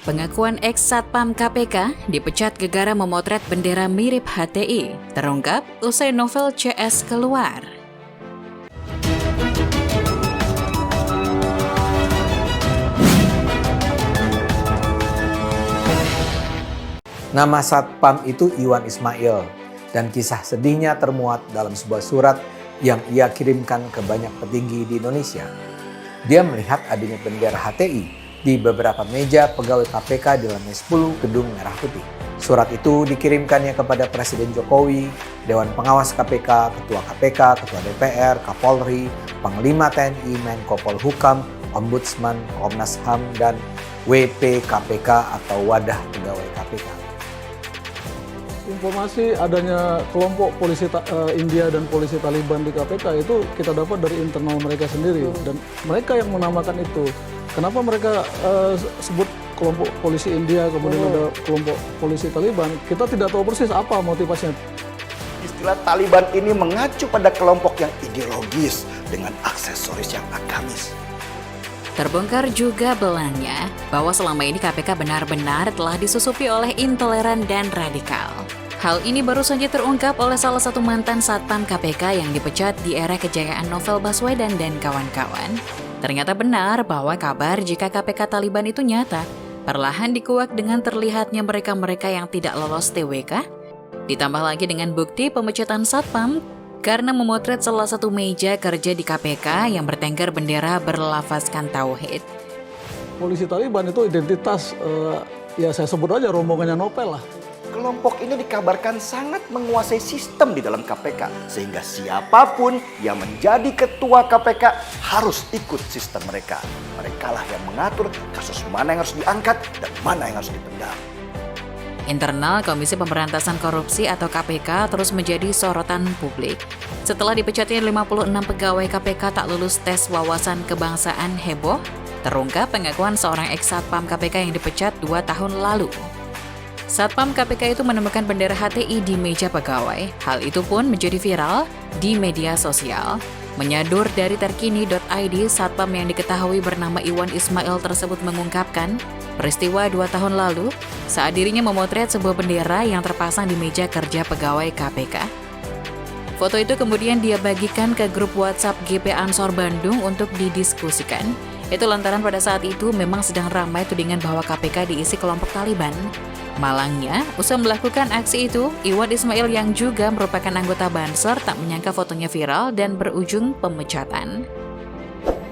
Pengakuan ex-Satpam KPK dipecat gegara memotret bendera mirip HTI, terungkap usai novel CS keluar. Nama Satpam itu Iwan Ismail, dan kisah sedihnya termuat dalam sebuah surat yang ia kirimkan ke banyak petinggi di Indonesia. Dia melihat adanya bendera HTI di beberapa meja pegawai KPK di lantai 10 Gedung Merah Putih. Surat itu dikirimkannya kepada Presiden Jokowi, Dewan Pengawas KPK, Ketua KPK, Ketua DPR, Kapolri, Panglima TNI, Menko Polhukam, Ombudsman, Komnas HAM, dan WP KPK atau Wadah Pegawai KPK. Informasi adanya kelompok polisi India dan polisi Taliban di KPK itu kita dapat dari internal mereka sendiri, dan mereka yang menamakan itu. Kenapa mereka sebut kelompok polisi India, kemudian ada kelompok polisi Taliban? Kita tidak tahu persis apa motivasinya. Istilah Taliban ini mengacu pada kelompok yang ideologis dengan aksesoris yang agamis. Terbongkar juga belangnya bahwa selama ini KPK benar-benar telah disusupi oleh intoleran dan radikal. Hal ini baru saja terungkap oleh salah satu mantan Satpam KPK yang dipecat di era kejayaan Novel Baswedan dan kawan-kawan. Ternyata benar bahwa kabar jika KPK Taliban itu nyata, perlahan dikuak dengan terlihatnya mereka-mereka yang tidak lolos TWK, ditambah lagi dengan bukti pemecatan Satpam karena memotret salah satu meja kerja di KPK yang bertengger bendera berlafazkan Tauhid. Polisi Taliban itu identitas, ya saya sebut aja rombongannya Nopel lah. Kelompok ini dikabarkan sangat menguasai sistem di dalam KPK, sehingga siapapun yang menjadi ketua KPK harus ikut sistem mereka. Merekalah yang mengatur kasus mana yang harus diangkat dan mana yang harus dipendam. Internal Komisi Pemberantasan Korupsi atau KPK terus menjadi sorotan publik. Setelah dipecatnya 56 pegawai KPK tak lulus tes wawasan kebangsaan heboh, terungkap pengakuan seorang ex-Satpam KPK yang dipecat 2 tahun lalu. Satpam KPK itu menemukan bendera HTI di meja pegawai. Hal itu pun menjadi viral di media sosial. Menyadur dari terkini.id, Satpam yang diketahui bernama Iwan Ismail tersebut mengungkapkan peristiwa 2 tahun lalu saat dirinya memotret sebuah bendera yang terpasang di meja kerja pegawai KPK. Foto itu kemudian dia bagikan ke grup WhatsApp GP Ansor Bandung untuk didiskusikan. Itu lantaran pada saat itu memang sedang ramai tudingan bahwa KPK diisi kelompok Taliban. Malangnya, usai melakukan aksi itu, Iwan Ismail yang juga merupakan anggota Banser tak menyangka fotonya viral dan berujung pemecatan.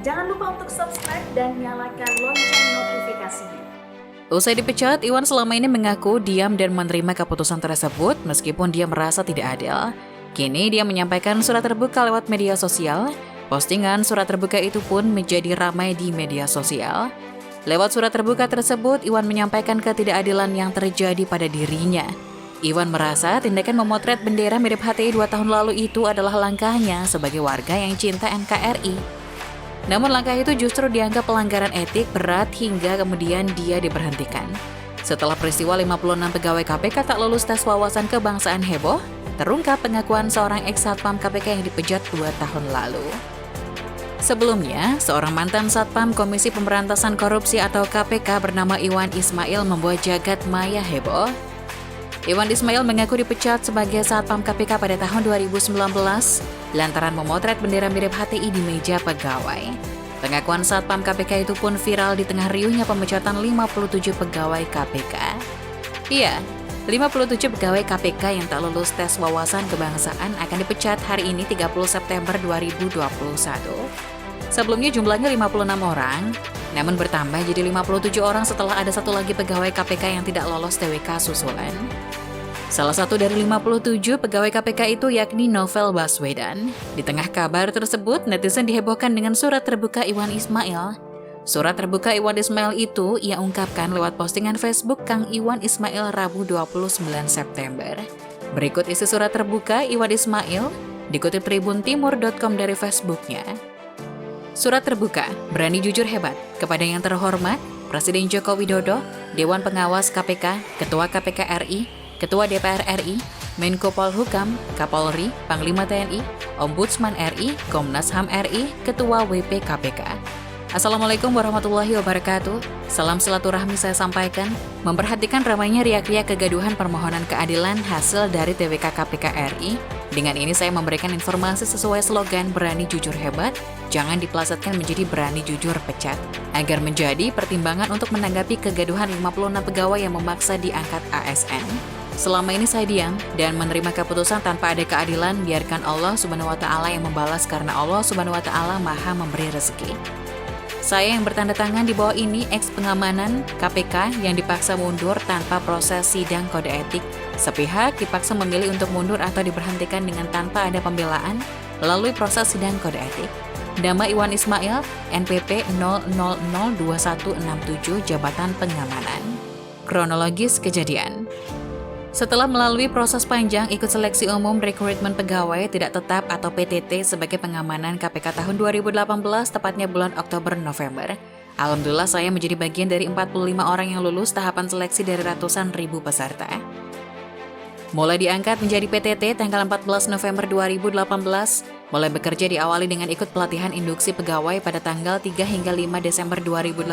Jangan lupa untuk subscribe dan nyalakan lonceng notifikasinya. Usai dipecat, Iwan selama ini mengaku diam dan menerima keputusan tersebut meskipun dia merasa tidak adil. Kini dia menyampaikan surat terbuka lewat media sosial. Postingan surat terbuka itu pun menjadi ramai di media sosial. Lewat surat terbuka tersebut, Iwan menyampaikan ketidakadilan yang terjadi pada dirinya. Iwan merasa tindakan memotret bendera mirip HTI 2 tahun lalu itu adalah langkahnya sebagai warga yang cinta NKRI. Namun langkah itu justru dianggap pelanggaran etik berat hingga kemudian dia diberhentikan. Setelah peristiwa 56 pegawai KPK tak lulus tes wawasan kebangsaan heboh, terungkap pengakuan seorang ex-Satpam KPK yang dipecat 2 tahun lalu. Sebelumnya, seorang mantan Satpam Komisi Pemberantasan Korupsi atau KPK bernama Iwan Ismail membuat jagat maya heboh. Iwan Ismail mengaku dipecat sebagai Satpam KPK pada tahun 2019 lantaran memotret bendera mirip HTI di meja pegawai. Pengakuan Satpam KPK itu pun viral di tengah riuhnya pemecatan 57 pegawai KPK. Iya, 57 pegawai KPK yang tak lulus tes wawasan kebangsaan akan dipecat hari ini 30 September 2021. Sebelumnya jumlahnya 56 orang, namun bertambah jadi 57 orang setelah ada satu lagi pegawai KPK yang tidak lolos TWK susulan. Salah satu dari 57 pegawai KPK itu yakni Novel Baswedan. Di tengah kabar tersebut, netizen dihebohkan dengan surat terbuka Iwan Ismail. Surat terbuka Iwan Ismail itu ia ungkapkan lewat postingan Facebook Kang Iwan Ismail Rabu 29 September. Berikut isi surat terbuka Iwan Ismail, dikutip tribuntimur.com dari Facebooknya. Surat terbuka, berani jujur hebat, kepada yang terhormat, Presiden Joko Widodo, Dewan Pengawas KPK, Ketua KPK RI, Ketua DPR RI, Menko Polhukam, Kapolri, Panglima TNI, Ombudsman RI, Komnas HAM RI, Ketua WP KPK. Assalamualaikum warahmatullahi wabarakatuh. Salam silaturahmi saya sampaikan. Memperhatikan ramainya riak-riak kegaduhan permohonan keadilan hasil dari TWK KPK RI. Dengan ini saya memberikan informasi sesuai slogan berani jujur hebat, jangan dipelesetkan menjadi berani jujur pecat. Agar menjadi pertimbangan untuk menanggapi kegaduhan 56 pegawai yang memaksa diangkat ASN. Selama ini saya diam dan menerima keputusan tanpa ada keadilan, biarkan Allah Subhanahu wa Ta'ala yang membalas karena Allah Subhanahu wa Ta'ala Maha memberi rezeki. Saya yang bertanda tangan di bawah ini ex-pengamanan KPK yang dipaksa mundur tanpa proses sidang kode etik. Sepihak dipaksa memilih untuk mundur atau diberhentikan dengan tanpa ada pembelaan melalui proses sidang kode etik. Nama Iwan Ismail, NPP 0002167, Jabatan Pengamanan. Kronologis kejadian. Setelah melalui proses panjang ikut seleksi umum rekrutmen pegawai tidak tetap atau PTT sebagai pengamanan KPK tahun 2018, tepatnya bulan Oktober-November. Alhamdulillah saya menjadi bagian dari 45 orang yang lulus tahapan seleksi dari ratusan ribu peserta. Mulai diangkat menjadi PTT tanggal 14 November 2018, mulai bekerja diawali dengan ikut pelatihan induksi pegawai pada tanggal 3 hingga 5 Desember 2018,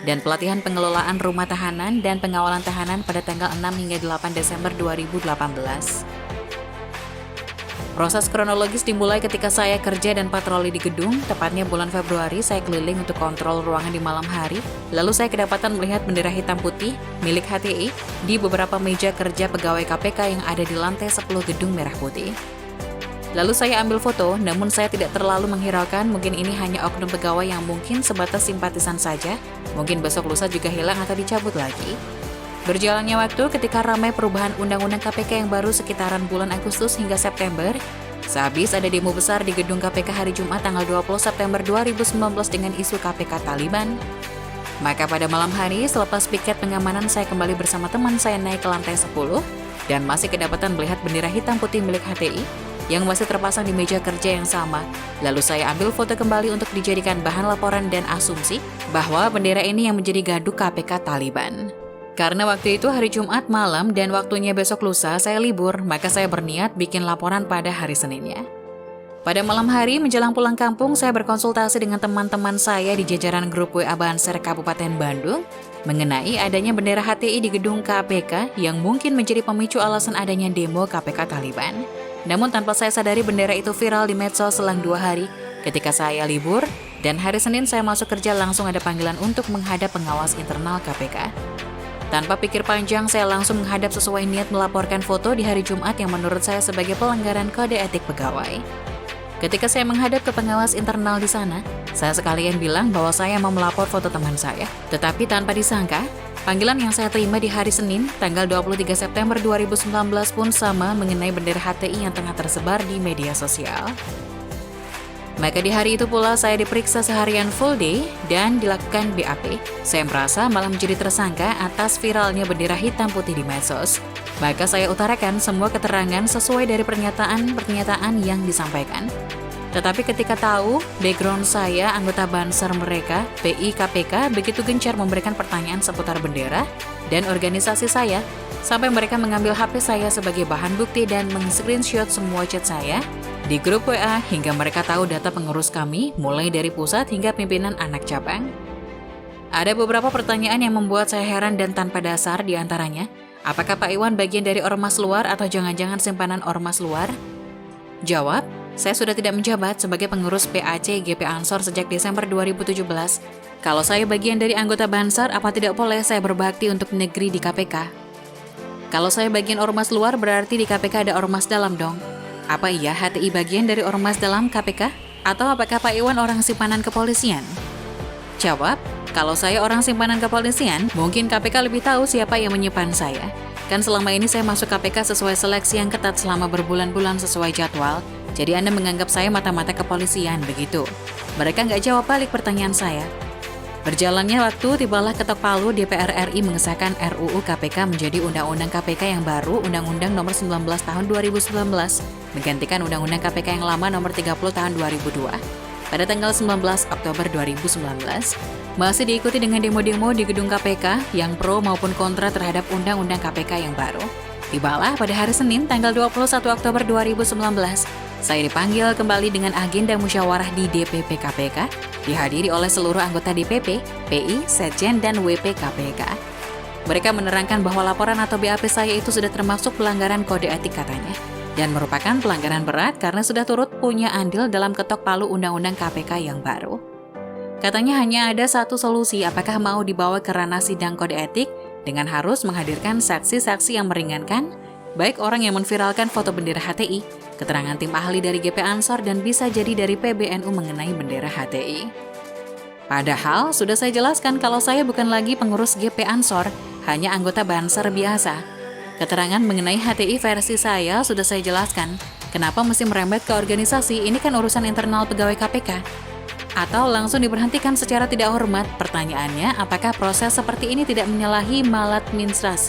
dan pelatihan pengelolaan rumah tahanan dan pengawalan tahanan pada tanggal 6 hingga 8 Desember 2018. Proses kronologis dimulai ketika saya kerja dan patroli di gedung, tepatnya bulan Februari saya keliling untuk kontrol ruangan di malam hari, lalu saya kedapatan melihat bendera hitam putih milik HTI di beberapa meja kerja pegawai KPK yang ada di lantai 10 gedung merah putih. Lalu saya ambil foto, namun saya tidak terlalu menghiraukan, mungkin ini hanya oknum pegawai yang mungkin sebatas simpatisan saja, mungkin besok lusa juga hilang atau dicabut lagi. Berjalannya waktu ketika ramai perubahan undang-undang KPK yang baru sekitaran bulan Agustus hingga September, sehabis ada demo besar di gedung KPK hari Jumat tanggal 20 September 2019 dengan isu KPK Taliban. Maka pada malam hari, selepas piket pengamanan saya kembali bersama teman saya naik ke lantai 10, dan masih kedapatan melihat bendera hitam putih milik HTI, yang masih terpasang di meja kerja yang sama. Lalu saya ambil foto kembali untuk dijadikan bahan laporan dan asumsi bahwa bendera ini yang menjadi gaduh KPK Taliban. Karena waktu itu hari Jumat malam dan waktunya besok lusa saya libur, maka saya berniat bikin laporan pada hari Seninnya. Pada malam hari menjelang pulang kampung, saya berkonsultasi dengan teman-teman saya di jajaran grup WA Banser Kabupaten Bandung mengenai adanya bendera HTI di gedung KPK yang mungkin menjadi pemicu alasan adanya demo KPK Taliban. Namun tanpa saya sadari bendera itu viral di medsos selang 2 hari ketika saya libur, dan hari Senin saya masuk kerja langsung ada panggilan untuk menghadap pengawas internal KPK. Tanpa pikir panjang, saya langsung menghadap sesuai niat melaporkan foto di hari Jumat yang menurut saya sebagai pelanggaran kode etik pegawai. Ketika saya menghadap ke pengawas internal di sana, saya sekalian bilang bahwa saya mau melapor foto teman saya. Tetapi tanpa disangka, panggilan yang saya terima di hari Senin, tanggal 23 September 2019 pun sama mengenai bendera HTI yang tengah tersebar di media sosial. Maka di hari itu pula saya diperiksa seharian full day dan dilakukan BAP. Saya merasa malah menjadi tersangka atas viralnya bendera hitam putih di medsos. Maka saya utarakan semua keterangan sesuai dari pernyataan yang disampaikan. Tetapi ketika tahu background saya, anggota Banser mereka, PI KPK, begitu gencar memberikan pertanyaan seputar bendera dan organisasi saya, sampai mereka mengambil HP saya sebagai bahan bukti dan meng-screenshot semua chat saya di grup WA hingga mereka tahu data pengurus kami, mulai dari pusat hingga pimpinan anak cabang. Ada beberapa pertanyaan yang membuat saya heran dan tanpa dasar, di antaranya, apakah Pak Iwan bagian dari ormas luar atau jangan-jangan simpanan ormas luar? Jawab, saya sudah tidak menjabat sebagai pengurus PAC GP Ansor sejak Desember 2017. Kalau saya bagian dari anggota Banser, apa tidak boleh saya berbakti untuk negeri di KPK? Kalau saya bagian ormas luar, berarti di KPK ada ormas dalam dong. Apa iya HTI bagian dari ormas dalam KPK? Atau apakah Pak Iwan orang simpanan kepolisian? Jawab, kalau saya orang simpanan kepolisian, mungkin KPK lebih tahu siapa yang menyimpan saya. Kan selama ini saya masuk KPK sesuai seleksi yang ketat selama berbulan-bulan sesuai jadwal. Jadi Anda menganggap saya mata-mata kepolisian, begitu. Mereka nggak jawab balik pertanyaan saya. Berjalannya waktu, tibalah ketok palu DPR RI mengesahkan RUU KPK menjadi Undang-Undang KPK yang baru, Undang-Undang Nomor 19 Tahun 2019, menggantikan Undang-Undang KPK yang lama Nomor 30 Tahun 2002. Pada tanggal 19 Oktober 2019, masih diikuti dengan demo-demo di gedung KPK yang pro maupun kontra terhadap Undang-Undang KPK yang baru. Tibalah pada hari Senin tanggal 21 Oktober 2019, Saya dipanggil kembali dengan agenda musyawarah di DPP KPK, dihadiri oleh seluruh anggota DPP, PI, Sekjen, dan WP KPK. Mereka menerangkan bahwa laporan atau BAP saya itu sudah termasuk pelanggaran kode etik katanya, dan merupakan pelanggaran berat karena sudah turut punya andil dalam ketok palu Undang-Undang KPK yang baru. Katanya hanya ada satu solusi, apakah mau dibawa ke ranah sidang kode etik dengan harus menghadirkan saksi-saksi yang meringankan, baik orang yang memviralkan foto bendera HTI, keterangan tim ahli dari GP Ansor, dan bisa jadi dari PBNU mengenai bendera HTI. Padahal sudah saya jelaskan kalau saya bukan lagi pengurus GP Ansor, hanya anggota Banser biasa. Keterangan mengenai HTI versi saya sudah saya jelaskan. Kenapa mesti merembet ke organisasi? Ini kan urusan internal pegawai KPK. Atau langsung diberhentikan secara tidak hormat? Pertanyaannya, apakah proses seperti ini tidak menyalahi maladministrasi?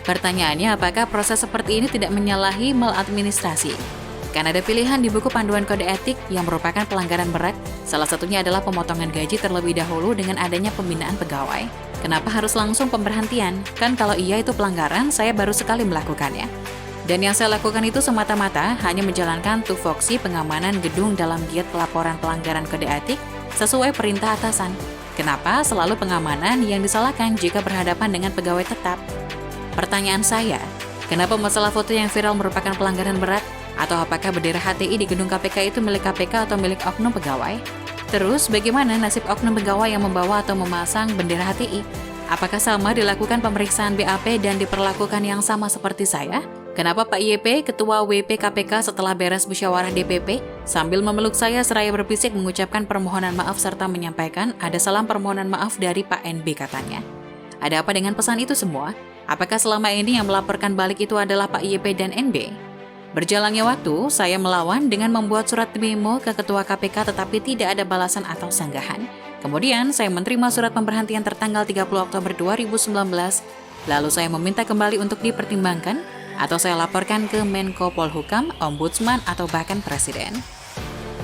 Pertanyaannya, apakah proses seperti ini tidak menyalahi maladministrasi? Kan ada pilihan di buku panduan kode etik yang merupakan pelanggaran berat, salah satunya adalah pemotongan gaji terlebih dahulu dengan adanya pembinaan pegawai. Kenapa harus langsung pemberhentian? Kan kalau iya itu pelanggaran, saya baru sekali melakukannya. Dan yang saya lakukan itu semata-mata hanya menjalankan tupoksi pengamanan gedung dalam giat pelaporan pelanggaran kode etik sesuai perintah atasan. Kenapa selalu pengamanan yang disalahkan jika berhadapan dengan pegawai tetap? Pertanyaan saya, kenapa masalah foto yang viral merupakan pelanggaran berat? Atau apakah bendera HTI di gedung KPK itu milik KPK atau milik oknum pegawai? Terus bagaimana nasib oknum pegawai yang membawa atau memasang bendera HTI? Apakah sama dilakukan pemeriksaan BAP dan diperlakukan yang sama seperti saya? Kenapa Pak YP, Ketua WP KPK setelah beres musyawarah DPP, sambil memeluk saya seraya berbisik mengucapkan permohonan maaf serta menyampaikan ada salam permohonan maaf dari Pak NB katanya. Ada apa dengan pesan itu semua? Apakah selama ini yang melaporkan balik itu adalah Pak YP dan NB? Berjalannya waktu, saya melawan dengan membuat surat memo ke Ketua KPK tetapi tidak ada balasan atau sanggahan. Kemudian, saya menerima surat pemberhentian tertanggal 30 Oktober 2019, lalu saya meminta kembali untuk dipertimbangkan, atau saya laporkan ke Menko Polhukam, Ombudsman, atau bahkan Presiden.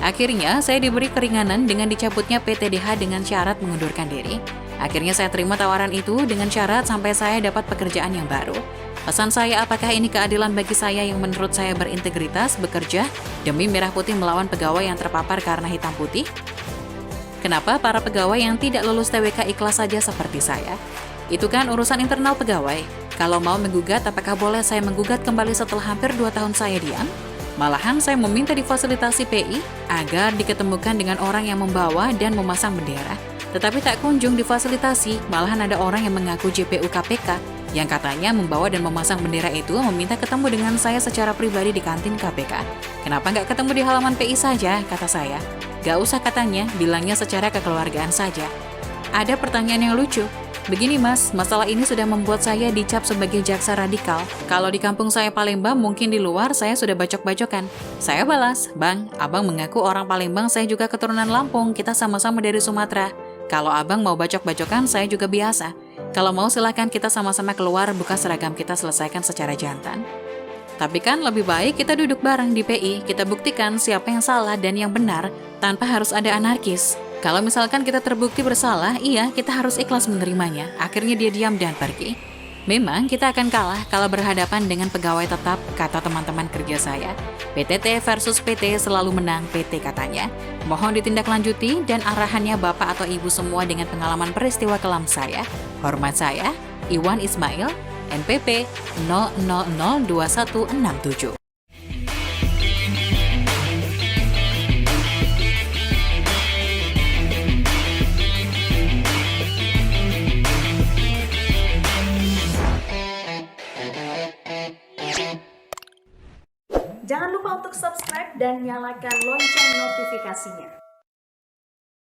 Akhirnya, saya diberi keringanan dengan dicabutnya PTDH dengan syarat mengundurkan diri. Akhirnya saya terima tawaran itu dengan syarat sampai saya dapat pekerjaan yang baru. Pesan saya, apakah ini keadilan bagi saya yang menurut saya berintegritas bekerja demi merah putih melawan pegawai yang terpapar karena hitam putih? Kenapa para pegawai yang tidak lulus TWK ikhlas saja seperti saya? Itu kan urusan internal pegawai. Kalau mau menggugat, apakah boleh saya menggugat kembali setelah hampir 2 tahun saya diam? Malahan saya meminta difasilitasi PI agar diketemukan dengan orang yang membawa dan memasang bendera. Tetapi tak kunjung difasilitasi, malahan ada orang yang mengaku JPU KPK yang katanya membawa dan memasang bendera itu meminta ketemu dengan saya secara pribadi di kantin KPK. Kenapa nggak ketemu di halaman PI saja, kata saya. Gak usah katanya, bilangnya secara kekeluargaan saja. Ada pertanyaan yang lucu. Begini mas, masalah ini sudah membuat saya dicap sebagai jaksa radikal. Kalau di kampung saya Palembang, mungkin di luar saya sudah bacok-bacokan. Saya balas, bang, abang mengaku orang Palembang, saya juga keturunan Lampung, kita sama-sama dari Sumatera. Kalau abang mau bacok-bacokan, saya juga biasa. Kalau mau silakan kita sama-sama keluar, buka seragam kita selesaikan secara jantan. Tapi kan lebih baik kita duduk bareng di PI, kita buktikan siapa yang salah dan yang benar, tanpa harus ada anarkis. Kalau misalkan kita terbukti bersalah, iya kita harus ikhlas menerimanya. Akhirnya dia diam dan pergi. Memang kita akan kalah kalau berhadapan dengan pegawai tetap, kata teman-teman kerja saya. PTT versus PT selalu menang PT katanya. Mohon ditindaklanjuti dan arahannya Bapak atau Ibu semua dengan pengalaman peristiwa kelam saya. Hormat saya, Iwan Ismail, NPP 0002167. Jangan lupa untuk subscribe dan nyalakan lonceng notifikasinya.